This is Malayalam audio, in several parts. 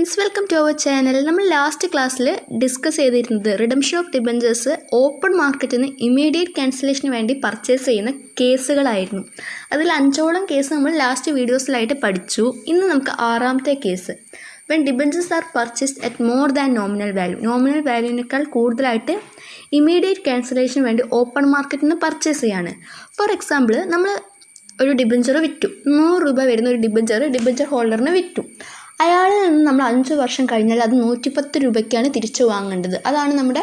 Friends, welcome to our channel. നമ്മൾ ലാസ്റ്റ് ക്ലാസ്സിൽ ഡിസ്കസ് ചെയ്തിരുന്നത് റിഡംഷൻ ഓഫ് ഡിബഞ്ചേഴ്സ് ഓപ്പൺ മാർക്കറ്റിൽ നിന്ന് ഇമ്മീഡിയറ്റ് ക്യാൻസലേഷന് വേണ്ടി പർച്ചേസ് ചെയ്യുന്ന കേസുകളായിരുന്നു. അതിൽ 5ഓളം കേസ് നമ്മൾ ലാസ്റ്റ് വീഡിയോസിലായിട്ട് പഠിച്ചു. ഇന്ന് നമുക്ക് 6ാമത്തെ case. When debentures are purchased at more than nominal value, nominal വാല്യൂവിനേക്കാൾ കൂടുതലായിട്ട് ഇമ്മീഡിയറ്റ് ക്യാൻസലേഷന് വേണ്ടി ഓപ്പൺ മാർക്കറ്റിൽ നിന്ന് പർച്ചേസ് ചെയ്യാണ്. ഫോർ എക്സാമ്പിൾ, നമ്മൾ ഒരു ഡിബഞ്ചർ വിറ്റു, 100 രൂപ വരുന്ന ഒരു ഡിബഞ്ചർ ഹോൾഡറിന് വിറ്റു. അയാളിൽ നിന്ന് നമ്മൾ 5 വർഷം കഴിഞ്ഞാൽ അത് 110 രൂപയ്ക്കാണ് തിരിച്ചു വാങ്ങേണ്ടത്. അതാണ് നമ്മുടെ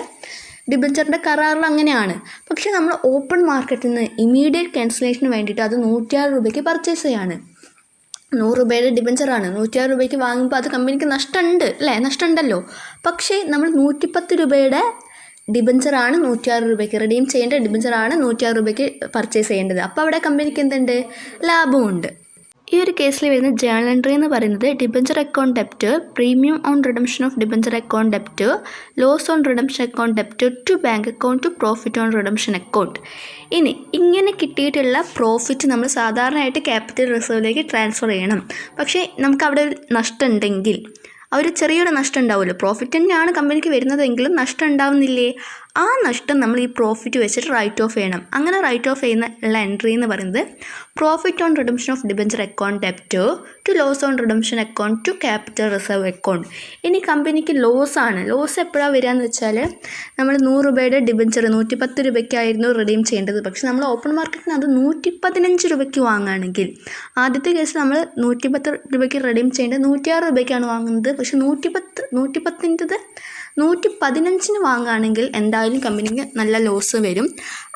ഡിബഞ്ചറിൻ്റെ കരാറിൽ അങ്ങനെയാണ്. പക്ഷേ നമ്മൾ ഓപ്പൺ മാർക്കറ്റിൽ നിന്ന് ഇമ്മീഡിയറ്റ് ക്യാൻസലേഷന് വേണ്ടിയിട്ട് അത് 106 രൂപയ്ക്ക് പർച്ചേസ് ചെയ്യാണ്. 100 രൂപയുടെ ഡിബഞ്ചറാണ്, 106 രൂപയ്ക്ക് വാങ്ങുമ്പോൾ അത് കമ്പനിക്ക് നഷ്ടമുണ്ട് അല്ലേ, നഷ്ടമുണ്ടല്ലോ. പക്ഷേ നമ്മൾ 110 രൂപയുടെ ഡിബഞ്ചറാണ് 106 രൂപയ്ക്ക് റിഡീം ചെയ്യേണ്ട ഡിബഞ്ചറാണ് 106 രൂപയ്ക്ക് പർച്ചേസ് ചെയ്യേണ്ടത്. അപ്പോൾ അവിടെ കമ്പനിക്ക് എന്തുണ്ട്, ലാഭമുണ്ട്. ഈ ഒരു കേസിൽ വരുന്ന ജേണൽ എൻട്രി എന്ന് പറയുന്നത് debenture account debit, premium on redemption of debenture account debit, loss on redemption account debit to bank account to profit on redemption account. ഇനി ഇങ്ങനെ കിട്ടിയിട്ടുള്ള പ്രോഫിറ്റ് നമ്മൾ സാധാരണയായിട്ട് ക്യാപിറ്റൽ റിസർവിലേക്ക് ട്രാൻസ്ഫർ ചെയ്യണം. പക്ഷേ നമുക്ക് അവിടെ ഒരു നഷ്ടം ഉണ്ടെങ്കിൽ, ഒരു ചെറിയൊരു നഷ്ടം ഉണ്ടാവുമല്ലോ, പ്രോഫിറ്റ് തന്നെയാണ് കമ്പനിക്ക് വരുന്നതെങ്കിലും നഷ്ടം ഉണ്ടാവുന്നില്ലേ, ആ നഷ്ടം നമ്മൾ ഈ പ്രോഫിറ്റ് വെച്ചിട്ട് റൈറ്റ് ഓഫ് ചെയ്യണം. അങ്ങനെ റൈറ്റ് ഓഫ് ചെയ്യുന്ന ഉള്ള എൻട്രി എന്ന് പറയുന്നത് profit on redemption of debenture account debit to loss on redemption account to capital reserve account. ഇനി കമ്പനിക്ക് ലോസാണ്. ലോസ് എപ്പോഴാണ് വരിക എന്ന് വെച്ചാൽ, നമ്മൾ 100 രൂപയുടെ ഡിബഞ്ചർ 110 രൂപയ്ക്കായിരുന്നു റിഡീം ചെയ്യേണ്ടത്. പക്ഷെ നമ്മൾ ഓപ്പൺ മാർക്കറ്റിന് അത് 115 രൂപയ്ക്ക് വാങ്ങുകയാണെങ്കിൽ, ആദ്യത്തെ കേസ് നമ്മൾ 110 രൂപയ്ക്ക് റിഡീം ചെയ്യേണ്ടത് 106 രൂപയ്ക്കാണ് വാങ്ങുന്നത്. പക്ഷെ 110ൻ്റെത് 115 വാങ്ങുകയാണെങ്കിൽ എന്തായാലും കമ്പനിക്ക് നല്ല ലോസ് വരും.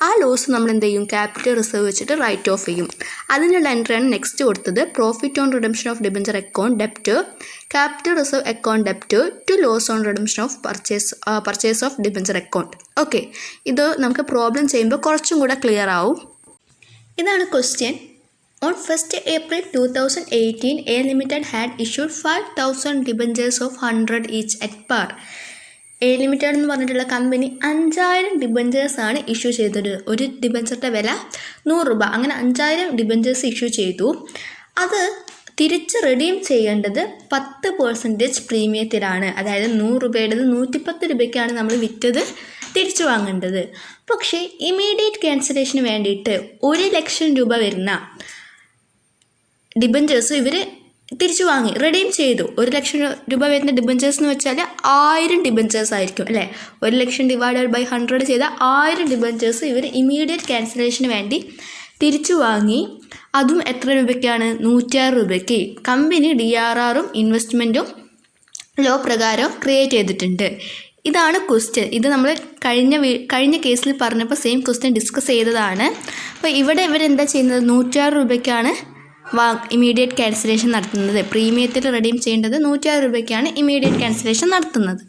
ആ ലോസ് നമ്മൾ എന്ത് ചെയ്യും, ക്യാപിറ്റൽ റിസർവ് വെച്ചിട്ട് റൈറ്റ് ഓഫ് ചെയ്യും. അതിനുള്ള എൻട്രിയാണ് നെക്സ്റ്റ് കൊടുത്തത്, profit on redemption of debenture account debit capital reserve account debit to loss on redemption of purchase of debenture account. Okay, ഇത് നമുക്ക് പ്രോബ്ലം ചെയ്യുമ്പോൾ കുറച്ചും കൂടെ ക്ലിയർ ആവും. ഇതാണ് question. On 1st April 2018, A Limited had issued 5,000 debentures of 100 each at par. A limited എന്ന് പറഞ്ഞിട്ടുള്ള കമ്പനി 5000 ഡിബഞ്ചേഴ്സാണ് ഇഷ്യൂ ചെയ്തത്. ഒരു ഡിബഞ്ചറിൻ്റെ വില 100 രൂപ. അങ്ങനെ 5000 ഡിബഞ്ചേഴ്സ് ഇഷ്യൂ ചെയ്തു. അത് തിരിച്ച് റിഡീം ചെയ്യേണ്ടത് 10% പ്രീമിയത്തിലാണ്. അതായത് 100 രൂപയുടേത് 110 രൂപയ്ക്കാണ് നമ്മൾ വിറ്റത് തിരിച്ചു വാങ്ങേണ്ടത്. പക്ഷേ ഇമ്മീഡിയറ്റ് ക്യാൻസലേഷന് വേണ്ടിയിട്ട് 1,00,000 രൂപ വരുന്ന ഡിബഞ്ചേഴ്സ് ഇവർ തിരിച്ചു വാങ്ങി, റിഡീം ചെയ്തു. 1,00,000 രൂപ വരുന്ന ഡിബഞ്ചേഴ്സ് എന്ന് വെച്ചാൽ 1000 ഡിബഞ്ചേഴ്സ് ആയിരിക്കും അല്ലേ. 1,00,000 ഡിവൈഡഡ് ബൈ 100 ചെയ്ത 1000 ഡിബഞ്ചേഴ്സ് ഇവർ ഇമ്മീഡിയറ്റ് ക്യാൻസലേഷന് വേണ്ടി തിരിച്ചു വാങ്ങി. അതും എത്ര രൂപയ്ക്കാണ്, 106 രൂപയ്ക്ക്. കമ്പനി DRRും ഇൻവെസ്റ്റ്മെൻറ്റും ലോ പ്രകാരം ക്രിയേറ്റ് ചെയ്തിട്ടുണ്ട്. ഇതാണ് ക്വസ്റ്റ്യൻ. ഇത് നമ്മൾ കഴിഞ്ഞ കേസിൽ പറഞ്ഞപ്പോൾ സെയിം ക്വസ്റ്റ്യൻ ഡിസ്കസ് ചെയ്തതാണ്. അപ്പോൾ ഇവിടെ ഇവരെന്താ ചെയ്യുന്നത്, 106 രൂപയ്ക്കാണ് ഇമ്മീഡിയറ്റ് ക്യാൻസലേഷൻ നടത്തുന്നത്. പ്രീമിയത്തിൽ റിഡീം ചെയ്യേണ്ടത് 106 രൂപയ്ക്കാണ് ഇമ്മീഡിയറ്റ് ക്യാൻസലേഷൻ നടത്തുന്നത്.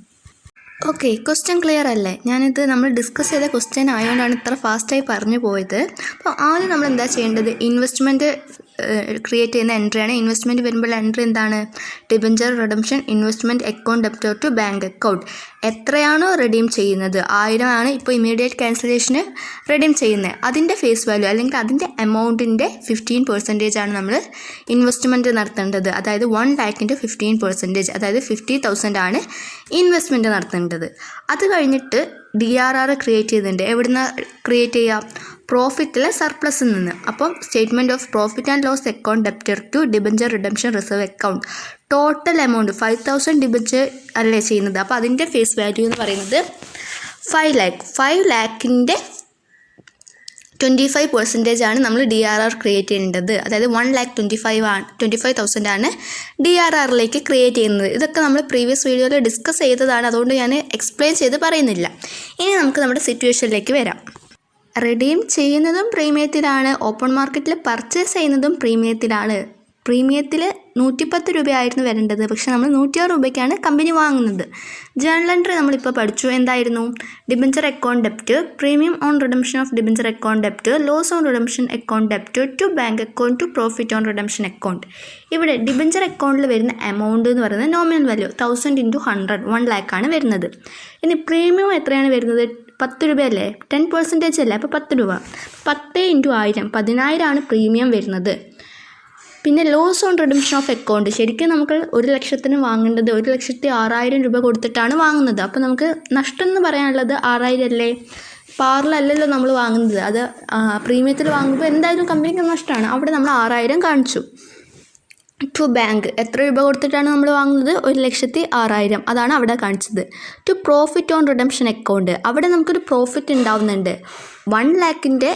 ഓക്കെ, ക്വസ്റ്റ്യൻ ക്ലിയർ അല്ലേ? ഞാനിത് നമ്മൾ ഡിസ്കസ് ചെയ്ത ക്വസ്റ്റ്യൻ ആയതുകൊണ്ടാണ് ഇത്ര ഫാസ്റ്റായി പറഞ്ഞു പോയത്. അപ്പോൾ ആദ്യം നമ്മൾ എന്താ ചെയ്യേണ്ടത്, ഇൻവെസ്റ്റ്മെൻറ്റ് ക്രിയേറ്റ് ചെയ്യുന്ന എൻട്രിയാണ്. ഇൻവെസ്റ്റ്മെൻറ്റ് വരുമ്പോൾ എൻട്രി എന്താണ്, debenture redemption investment account debit to bank account. എത്രയാണോ റിഡീം ചെയ്യുന്നത്, 1000 ആണ് ഇപ്പോൾ ഇമ്മീഡിയറ്റ് ക്യാൻസലേഷന് റിഡീം ചെയ്യുന്നത്, അതിൻ്റെ ഫേസ് വാല്യൂ അല്ലെങ്കിൽ അതിൻ്റെ എമൗണ്ടിൻ്റെ 15% ആണ് നമ്മൾ ഇൻവെസ്റ്റ്മെൻറ്റ് നടത്തേണ്ടത്. അതായത് 1 lakh 15%, അതായത് 50,000 ആണ് ഇൻവെസ്റ്റ്മെൻറ്റ് നടത്തേണ്ടത്. അത് കഴിഞ്ഞിട്ട് DRR ക്രിയേറ്റ് ചെയ്തിട്ടുണ്ട്. എവിടുന്ന് ക്രിയേറ്റ് ചെയ്യുക, പ്രോഫിറ്റിലെ സർപ്ലസിൽ നിന്ന്. അപ്പം statement of profit and loss account debtor to debenture redemption reserve account. Total amount 5,000 debenture അല്ലേ ചെയ്യുന്നത്. അപ്പോൾ അതിൻ്റെ ഫേസ് വാല്യൂ എന്ന് പറയുന്നത് 5 lakh. 5 lakhൻ്റെ 25% ആണ് നമ്മൾ DRR ക്രിയേറ്റ് ചെയ്യേണ്ടത്. അതായത് 1,25,000 ആണ് DRRലേക്ക് ക്രിയേറ്റ് ചെയ്യുന്നത്. ഇതൊക്കെ നമ്മൾ പ്രീവിയസ് വീഡിയോയിൽ ഡിസ്കസ് ചെയ്തതാണ്, അതുകൊണ്ട് ഞാൻ എക്സ്പ്ലെയിൻ ചെയ്ത് പറയുന്നില്ല. ഇനി നമുക്ക് നമ്മുടെ സിറ്റുവേഷനിലേക്ക് വരാം. റിഡീം ചെയ്യുന്നതും പ്രീമിയത്തിലാണ്, ഓപ്പൺ മാർക്കറ്റിൽ പർച്ചേസ് ചെയ്യുന്നതും പ്രീമിയത്തിലാണ്. പ്രീമിയത്തിൽ 110 രൂപയായിരുന്നു വരേണ്ടത്, പക്ഷെ നമ്മൾ 106 രൂപയ്ക്കാണ് കമ്പനി വാങ്ങുന്നത്. ജേണൽ എൻട്രി നമ്മളിപ്പോൾ പഠിച്ചു. എന്തായിരുന്നു, debenture account debit, premium on redemption of debenture account debit, loss on redemption account debit to bank account to profit on redemption account. ഇവിടെ ഡിബഞ്ചർ അക്കൗണ്ടിൽ വരുന്ന എമൗണ്ട് എന്ന് പറയുന്നത് നോമിനൽ വാല്യൂ 1000 × 100 1 lakh ആണ് വരുന്നത്. ഇനി പ്രീമിയം എത്രയാണ് വരുന്നത്, 10 രൂപയല്ലേ, 10% അല്ലേ, അപ്പോൾ 10 രൂപ. 10 × 1000 10,000 ആണ് പ്രീമിയം വരുന്നത്. പിന്നെ loss on redemption of account. ശരിക്കും നമുക്ക് 1,00,000 വാങ്ങേണ്ടത് 1,06,000 രൂപ കൊടുത്തിട്ടാണ് വാങ്ങുന്നത്. അപ്പോൾ നമുക്ക് നഷ്ടം എന്ന് പറയാനുള്ളത് 6,000 അല്ലേ? പാറിലല്ലല്ലോ നമ്മൾ വാങ്ങുന്നത്. അത് പ്രീമിയത്തിൽ വാങ്ങുമ്പോൾ എന്തായാലും കമ്പനിക്ക് നഷ്ടമാണ്. അവിടെ നമ്മൾ 6,000 കാണിച്ചു. ടു ബാങ്ക് എത്ര രൂപ കൊടുത്തിട്ടാണ് നമ്മൾ വാങ്ങുന്നത്? 1,06,000. അതാണ് അവിടെ കാണിച്ചത്. To profit on redemption account. അവിടെ നമുക്കൊരു പ്രോഫിറ്റ് ഉണ്ടാവുന്നുണ്ട്. 1,00,000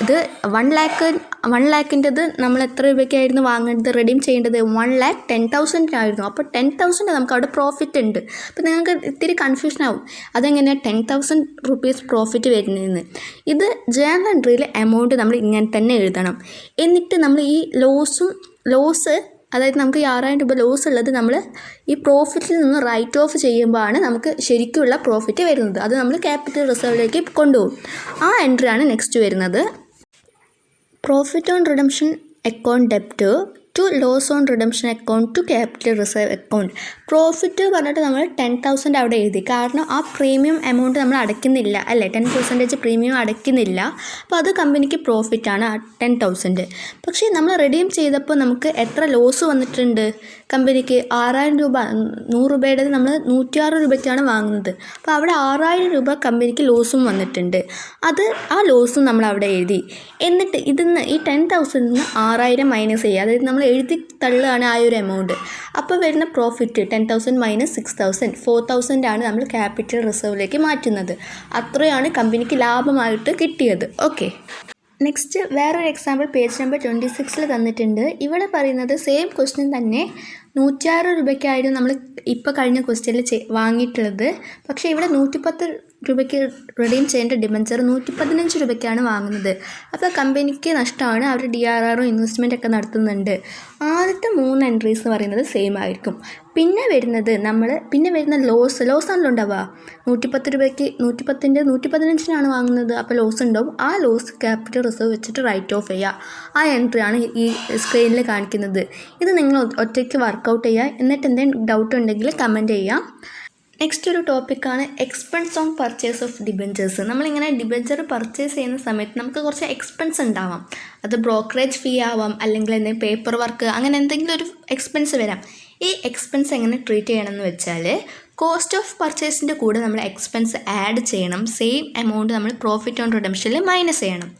ഇത് 1,00,000 നമ്മൾ എത്ര രൂപയ്ക്കായിരുന്നു വാങ്ങേണ്ടത്, റിഡീം ചെയ്യേണ്ടത്? 1,10,000 ആയിരുന്നു. അപ്പോൾ 10,000 നമുക്ക് അവിടെ പ്രോഫിറ്റ് ഉണ്ട്. അപ്പോൾ നിങ്ങൾക്ക് ഇത്തിരി കൺഫ്യൂഷൻ ആവും, അതെങ്ങനെയാണ് 10,000 റുപ്പീസ് പ്രോഫിറ്റ് വരുന്നതെന്ന്. ഇത് ജേണൽ എൻട്രിയിലെ എമൗണ്ട് നമ്മൾ ഇങ്ങനെ തന്നെ എഴുതണം. എന്നിട്ട് നമ്മൾ ഈ ലോസ് അതായത് നമുക്ക് 6,000 രൂപ ലോസ് ഉള്ളത് നമ്മൾ ഈ പ്രോഫിറ്റിൽ നിന്ന് റൈറ്റ് ഓഫ് ചെയ്യുമ്പോഴാണ് നമുക്ക് ശരിക്കുള്ള പ്രോഫിറ്റ് വരുന്നത്. അത് നമ്മൾ ക്യാപിറ്റൽ റിസർവിലേക്ക് കൊണ്ടുപോകും. ആ എൻട്രിയാണ് നെക്സ്റ്റ് വരുന്നത്. Profit on redemption account debit to loss on redemption account to capital reserve account. Profit പറഞ്ഞിട്ട് നമ്മൾ 10,000 അവിടെ എഴുതി. കാരണം ആ പ്രീമിയം എമൗണ്ട് നമ്മൾ അടയ്ക്കുന്നില്ല അല്ലേ, 10% പ്രീമിയം അടയ്ക്കുന്നില്ല. അപ്പോൾ അത് കമ്പനിക്ക് പ്രോഫിറ്റാണ് ആ 10,000. പക്ഷേ നമ്മൾ റിഡീം ചെയ്തപ്പോൾ നമുക്ക് എത്ര ലോസ് വന്നിട്ടുണ്ട് കമ്പനിക്ക്? 6,000 രൂപ. 100 രൂപയുടെ നമ്മൾ 106 രൂപയ്ക്കാണ് വാങ്ങുന്നത്. അപ്പോൾ അവിടെ 6,000 രൂപ കമ്പനിക്ക് ലോസും വന്നിട്ടുണ്ട്. ആ ലോസും നമ്മൾ അവിടെ എഴുതി. എന്നിട്ട് ഇതിന്ന് ഈ 10,000 നിന്ന് 6,000 മൈനസ് ചെയ്യുക. അതായത് നമ്മൾ എഴുതി തള്ളുകയാണ് ആ ഒരു എമൗണ്ട്. അപ്പോൾ വരുന്ന പ്രോഫിറ്റ് 10,000 മൈനസ് 6,000, 4,000 ആണ് നമ്മൾ ക്യാപിറ്റൽ റിസർവിലേക്ക് മാറ്റുന്നത്. അത്രയാണ് കമ്പനിക്ക് ലാഭമായിട്ട് കിട്ടിയത്. ഓക്കെ, നെക്സ്റ്റ് വേറൊരു എക്സാമ്പിൾ പേജ് നമ്പർ 26 തന്നിട്ടുണ്ട്. ഇവിടെ പറയുന്നത് സെയിം ക്വസ്റ്റ്യൻ തന്നെ 106 രൂപയ്ക്കായിരുന്നു നമ്മൾ ഇപ്പോൾ കഴിഞ്ഞ ക്വസ്റ്റ്യനിൽ വാങ്ങിയിട്ടുള്ളത്. പക്ഷേ ഇവിടെ 110 രൂപയ്ക്ക് റിഡീം ചെയ്യേണ്ട ഡിബഞ്ചർ 115 രൂപയ്ക്കാണ് വാങ്ങുന്നത്. അപ്പോൾ കമ്പനിക്ക് നഷ്ടമാണ്. അവർ DRRO ഇൻവെസ്റ്റ്മെൻ്റ് ഒക്കെ നടത്തുന്നുണ്ട്. ആദ്യത്തെ 3 എൻട്രീസ് എന്ന് പറയുന്നത് സെയിം ആയിരിക്കും. പിന്നെ വരുന്ന ലോസാണല്ലോ ഉണ്ടാവുക. 110 രൂപയ്ക്ക് 115 വാങ്ങുന്നത്. അപ്പോൾ ലോസ് ഉണ്ടാവും. ആ ലോസ് ക്യാപിറ്റൽ റിസർവ് വെച്ചിട്ട് റൈറ്റ് ഓഫ് ചെയ്യുക. ആ എൻട്രിയാണ് ഈ സ്ക്രീനിൽ കാണിക്കുന്നത്. ഇത് നിങ്ങൾ ഒറ്റയ്ക്ക് വർക്കൗട്ട് ചെയ്യുക. എന്നിട്ട് എന്തെങ്കിലും ഡൗട്ട് ഉണ്ടെങ്കിൽ കമൻറ്റ് ചെയ്യാം. നെക്സ്റ്റ് ഒരു ടോപ്പിക്കാണ് expense on purchase of debentures. നമ്മളിങ്ങനെ ഡിബഞ്ചർ പർച്ചേസ് ചെയ്യുന്ന സമയത്ത് നമുക്ക് കുറച്ച് എക്സ്പെൻസ് ഉണ്ടാവാം. അത് ബ്രോക്കറേജ് ഫീ ആവാം, അല്ലെങ്കിൽ എന്തെങ്കിലും പേപ്പർ വർക്ക്, അങ്ങനെ എന്തെങ്കിലും ഒരു എക്സ്പെൻസ് വരാം. ഈ എക്സ്പെൻസ് എങ്ങനെ ട്രീറ്റ് ചെയ്യണമെന്ന് വെച്ചാൽ, കോസ്റ്റ് ഓഫ് പർച്ചേസിൻ്റെ കൂടെ നമ്മൾ എക്സ്പെൻസ് ആഡ് ചെയ്യണം. സെയിം എമൗണ്ട് നമ്മൾ പ്രോഫിറ്റ് ഓൺ റിഡംഷനിൽ മൈനസ് ചെയ്യണം.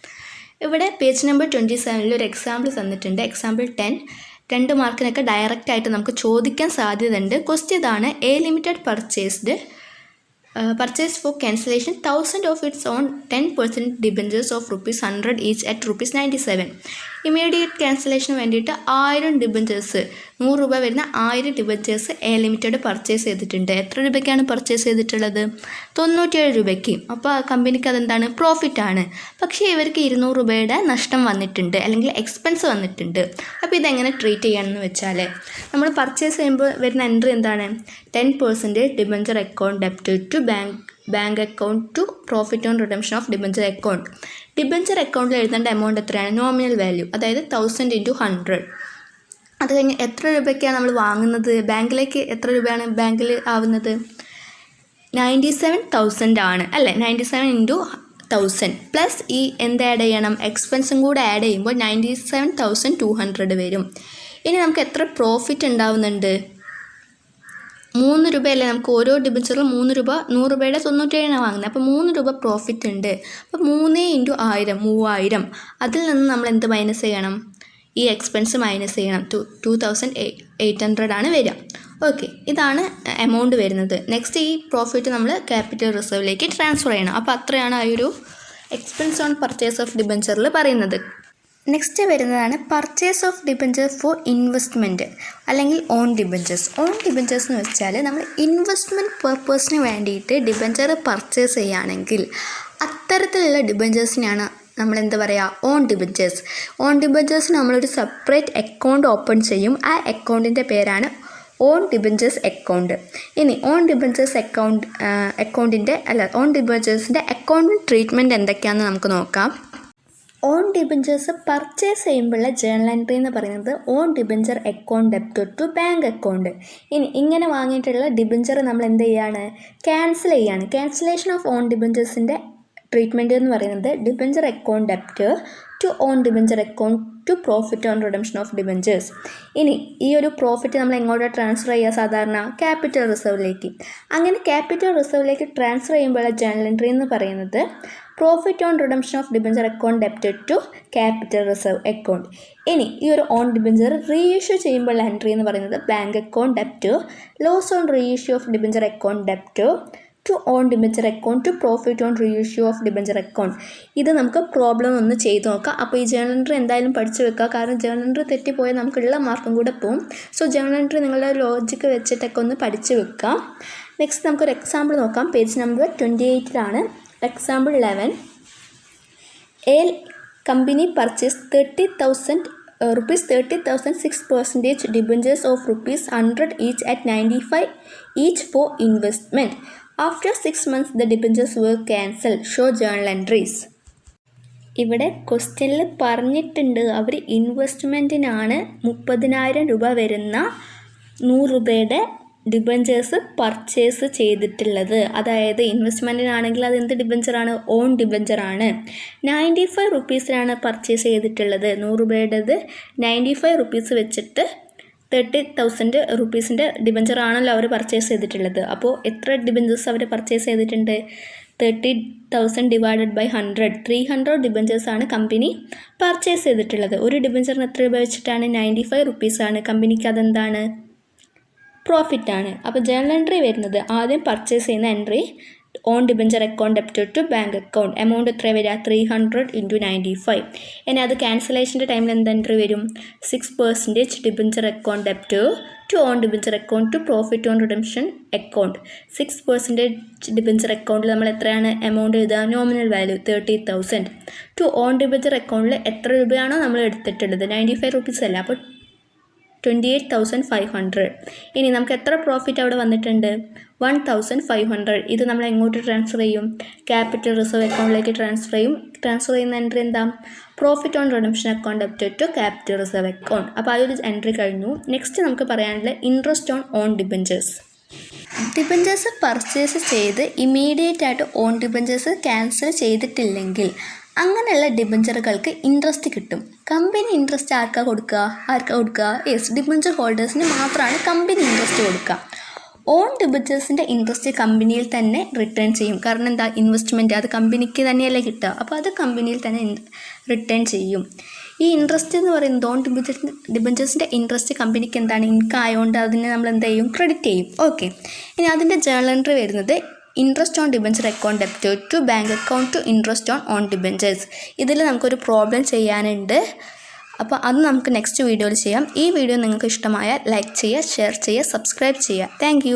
ഇവിടെ പേജ് നമ്പർ 27 ഒരു എക്സാമ്പിൾ തന്നിട്ടുണ്ട്. എക്സാമ്പിൾ 10. 2 മാർക്കിനൊക്കെ ഡയറക്റ്റായിട്ട് നമുക്ക് ചോദിക്കാൻ സാധ്യതയുണ്ട്. ക്വസ്റ്റ്യൻ ഇതാണ്: A limited purchase for cancellation 1,000 of its own 10% debentures of ₹100 each at ₹97. Immediate ക്യാൻസലേഷന് വേണ്ടിയിട്ട് 1000 ഡിബഞ്ചേഴ്സ്, 100 രൂപ വരുന്ന 1000 ഡിബഞ്ചേഴ്സ് എ ലിമിറ്റഡ് പർച്ചേസ് ചെയ്തിട്ടുണ്ട്. എത്ര രൂപയ്ക്കാണ് പർച്ചേസ് ചെയ്തിട്ടുള്ളത്? 97 രൂപയ്ക്ക്. അപ്പോൾ കമ്പനിക്ക് അതെന്താണ്? പ്രോഫിറ്റാണ്. പക്ഷേ ഇവർക്ക് 200 രൂപയുടെ നഷ്ടം വന്നിട്ടുണ്ട്, അല്ലെങ്കിൽ എക്സ്പെൻസ് വന്നിട്ടുണ്ട്. അപ്പോൾ ഇതെങ്ങനെ ട്രീറ്റ് ചെയ്യണമെന്ന് വെച്ചാൽ, നമ്മൾ പർച്ചേസ് ചെയ്യുമ്പോൾ വരുന്ന എൻട്രി എന്താണ്? 10% debenture account debit to bank account to profit on redemption of debenture account. Debenture അക്കൗണ്ടിൽ എഴുതേണ്ട എമൗണ്ട് എത്രയാണ്? നോമിനൽ വാല്യൂ, അതായത് 1000 × 100. അത് കഴിഞ്ഞ് എത്ര രൂപയ്ക്കാണ് നമ്മൾ വാങ്ങുന്നത്? ബാങ്കിലേക്ക് എത്ര രൂപയാണ് ബാങ്കിൽ ആവുന്നത്? 97,000 ആണ് അല്ലേ? 97 × 1000 പ്ലസ് ഈ എന്ത് ആഡ് ചെയ്യണം? എക്സ്പെൻസും കൂടെ ആഡ് ചെയ്യുമ്പോൾ 97,200 വരും. ഇനി നമുക്ക് എത്ര പ്രോഫിറ്റ് ഉണ്ടാവുന്നുണ്ട്? 3 രൂപയല്ലേ നമുക്ക് ഓരോ ഡിബഞ്ചറിലും 3 രൂപ, 100 രൂപയുടെ 97 വാങ്ങുന്നത്. അപ്പോൾ 3 രൂപ പ്രോഫിറ്റ് ഉണ്ട്. അപ്പോൾ 3 × 1000 3000. അതിൽ നിന്ന് നമ്മൾ എന്ത് മൈനസ് ചെയ്യണം? ഈ എക്സ്പെൻസ് മൈനസ് ചെയ്യണം. 2,800 ആണ് വരിക. ഓക്കെ, ഇതാണ് എമൗണ്ട് വരുന്നത്. നെക്സ്റ്റ് ഈ പ്രോഫിറ്റ് നമ്മൾ ക്യാപിറ്റൽ റിസർവിലേക്ക് ട്രാൻസ്ഫർ ചെയ്യണം. അപ്പോൾ അത്രയാണ് ആ ഒരു എക്സ്പെൻസ് ഓൺ പർച്ചേസ് ഓഫ് ഡിബഞ്ചറിൽ പറയുന്നത്. നെക്സ്റ്റ് വരുന്നതാണ് purchase of debenture four investment, അല്ലെങ്കിൽ ഓൺ ഡിബഞ്ചേഴ്സ്. ഓൺ ഡിബഞ്ചേഴ്സ് എന്ന് വെച്ചാൽ നമ്മൾ ഇൻവെസ്റ്റ്മെൻറ്റ് പർപ്പസിന് വേണ്ടിയിട്ട് ഡിബഞ്ചർ പർച്ചേസ് ചെയ്യുകയാണെങ്കിൽ അത്തരത്തിലുള്ള ഡിബഞ്ചേഴ്സിനെയാണ് നമ്മൾ എന്താ പറയുക? On debentures. ഓൺ ഡിബഞ്ചേഴ്സിന് നമ്മളൊരു സെപ്പറേറ്റ് അക്കൗണ്ട് ഓപ്പൺ ചെയ്യും. ആ അക്കൗണ്ടിൻ്റെ പേരാണ് ഓൺ ഡിബഞ്ചേഴ്സ് അക്കൗണ്ട്. ഇനി ഓൺ ഡിബഞ്ചേഴ്സ് ഓൺ ഡിബഞ്ചേഴ്സിൻ്റെ അക്കൗണ്ടിങ് ട്രീറ്റ്മെൻറ്റ് എന്തൊക്കെയാണെന്ന് നമുക്ക് നോക്കാം. ഓൺ ഡിബഞ്ചേഴ്സ് പർച്ചേസ് ചെയ്യുമ്പോഴുള്ള ജേണൽ എൻട്രി എന്ന് പറയുന്നത് own debenture account debit to bank account. ഇനി ഇങ്ങനെ വാങ്ങിയിട്ടുള്ള ഡിബഞ്ചർ നമ്മൾ എന്ത് ചെയ്യാണ്? ക്യാൻസൽ ചെയ്യാണ്. ക്യാൻസലേഷൻ ഓഫ് ഓൺ ഡിബഞ്ചേഴ്സിൻ്റെ ട്രീറ്റ്മെൻറ്റ് എന്ന് പറയുന്നത് debenture account debit to own debenture account to profit on redemption of debentures. ഇനി ഈ ഒരു പ്രോഫിറ്റ് നമ്മൾ എങ്ങോട്ട് ട്രാൻസ്ഫർ ചെയ്യുക? സാധാരണ ക്യാപിറ്റൽ റിസർവിലേക്ക്. അങ്ങനെ ക്യാപിറ്റൽ റിസർവിലേക്ക് ട്രാൻസ്ഫർ ചെയ്യുമ്പോഴുള്ള ജേണൽ എൻട്രി എന്ന് പറയുന്നത് profit on redemption of debenture account debited to capital reserve account. ഇനി ഈ ഒരു ഓൺ ഡിബഞ്ചർ റീഇഷ്യൂ ചെയ്യുമ്പോഴുള്ള എൻട്രി എന്ന് പറയുന്നത് bank account debit, loss on reissue of debenture account debit to own debenture account to profit on reissue of debenture account. ഇത് നമുക്ക് പ്രോബ്ലം ഒന്ന് ചെയ്ത് നോക്കാം. അപ്പോൾ ഈ ജേണൽ എൻട്രി എന്തായാലും പഠിച്ചു വെക്കുക. കാരണം ജേണൽ എൻട്രി തെറ്റിപ്പോയാൽ നമുക്കുള്ള മാർക്കും കൂടെ പോകും. സോ ജേണൽ എൻട്രി നിങ്ങളുടെ ലോജിക്ക് വെച്ചിട്ടൊക്കെ ഒന്ന് പഠിച്ചു വെക്കാം. നെക്സ്റ്റ് നമുക്കൊരു എക്സാമ്പിൾ നോക്കാം. Page number 28 Example 11. A company purchased 30,000 rupees 6% debentures of rupees 100 each at 95 each for investment. After 6 months the debentures were cancelled. Show journal entries. ഇവിടെ ക്വസ്റ്റ്യനിൽ പറഞ്ഞിട്ടുണ്ട് അവർ ഇൻവെസ്റ്റ്മെൻറ്റിനാണ് 30,000 രൂപ വരുന്ന 100 രൂപയുടെ ഡിബഞ്ചേഴ്സ് പർച്ചേസ് ചെയ്തിട്ടുള്ളത്. അതായത് ഇൻവെസ്റ്റ്മെൻറ്റിനാണെങ്കിൽ അതെന്ത് ഡിബഞ്ചറാണ്? ഓൺ ഡിബഞ്ചറാണ്. 95 റുപ്പീസിനാണ് പർച്ചേസ് ചെയ്തിട്ടുള്ളത്. 100 രൂപയുടേത് 95 റുപ്പീസ് വെച്ചിട്ട് 30,000 റുപ്പീസിൻ്റെ ഡിബഞ്ചറാണല്ലോ അവർ പർച്ചേസ് ചെയ്തിട്ടുള്ളത്. അപ്പോൾ എത്ര ഡിബഞ്ചേഴ്സ് അവർ പർച്ചേസ് ചെയ്തിട്ടുണ്ട്? 30,000 ഡിവൈഡഡ് ബൈ 100, 300 ഡിബഞ്ചേഴ്സാണ് കമ്പനി പർച്ചേസ് ചെയ്തിട്ടുള്ളത്. ഒരു ഡിബഞ്ചറിന് എത്ര രൂപ വെച്ചിട്ടാണ്? 95 റുപ്പീസാണ്. കമ്പനിക്ക് അതെന്താണ്? പ്രോഫിറ്റാണ്. അപ്പോൾ ജേണൽ എൻട്രി വരുന്നത് ആദ്യം പർച്ചേസ് ചെയ്യുന്ന entry on debenture account debited to bank account. Amount എത്ര വരിക? 300 × 95. ഇനി അത് ക്യാൻസലേഷൻ്റെ ടൈമിൽ എന്ത് എൻട്രി വരും? 6% debenture account debit to own debenture account to profit on redemption account. 6% debenture അക്കൗണ്ടിൽ നമ്മൾ എത്രയാണ് എമൗണ്ട് എഴുതുക? Nominal value 30,000. To own debenture അക്കൗണ്ടിൽ എത്ര രൂപയാണോ നമ്മൾ എടുത്തിട്ടുള്ളത്? 95 റുപ്പീസ് അല്ല, അപ്പോൾ 28,500. ഇനി നമുക്ക് എത്ര പ്രോഫിറ്റ് അവിടെ വന്നിട്ടുണ്ട്? 1,500. ഇത് നമ്മൾ എങ്ങോട്ട് ട്രാൻസ്ഫർ ചെയ്യും? ക്യാപിറ്റൽ റിസർവ് അക്കൗണ്ടിലേക്ക് ട്രാൻസ്ഫർ ചെയ്യും. ട്രാൻസ്ഫർ ചെയ്യുന്ന എൻട്രി എന്താ? Profit on redemption account debited to capital reserve account. അപ്പോൾ ആ ഒരു എൻട്രി കഴിഞ്ഞു. നെക്സ്റ്റ് നമുക്ക് പറയാനുള്ള interest on debentures. Debentures purchase ചെയ്ത് ഇമ്മീഡിയറ്റ് ആയിട്ട് ഓൺ ഡിബഞ്ചേഴ്സ് ക്യാൻസൽ ചെയ്തിട്ടില്ലെങ്കിൽ അങ്ങനെയുള്ള ഡിബഞ്ചറുകൾക്ക് ഇൻട്രസ്റ്റ് കിട്ടും. കമ്പനി ഇൻട്രസ്റ്റ് ആർക്കാ കൊടുക്കുക? യെസ്, ഡിബഞ്ചർ ഹോൾഡേഴ്സിന് മാത്രമാണ് കമ്പനി ഇൻട്രസ്റ്റ് കൊടുക്കുക. ഓൺ ഡിബഞ്ചേഴ്സിൻ്റെ ഇൻട്രസ്റ്റ് കമ്പനിയിൽ തന്നെ റിട്ടേൺ ചെയ്യും. കാരണം എന്താ? ഇൻവെസ്റ്റ്മെൻറ്റ് അത് കമ്പനിക്ക് തന്നെയല്ലേ കിട്ടുക. അപ്പോൾ അത് കമ്പനിയിൽ തന്നെ റിട്ടേൺ ചെയ്യും. ഈ ഇൻട്രസ്റ്റ് എന്ന് പറയുന്നത് ഓൺ ഡിബഞ്ചേഴ്സിൻ്റെ ഇൻട്രസ്റ്റ് കമ്പനിക്ക് എന്താണ്? ഇൻകം ആയതുകൊണ്ട് അതിനെ നമ്മൾ എന്ത് ചെയ്യും? ക്രെഡിറ്റ് ചെയ്യും. ഓക്കെ. ഇനി അതിൻ്റെ ജേണൽ എൻട്രി വരുന്നത് interest on debenture account debited to bank account to interest on debentures. ഇതിൽ നമുക്കൊരു പ്രോബ്ലം ചെയ്യാനുണ്ട്. അപ്പോൾ അത് നമുക്ക് നെക്സ്റ്റ് വീഡിയോയിൽ ചെയ്യാം. ഈ വീഡിയോ നിങ്ങൾക്ക് ഇഷ്ടമായാൽ ലൈക്ക് ചെയ്യുക, ഷെയർ ചെയ്യുക, സബ്സ്ക്രൈബ് ചെയ്യുക. താങ്ക്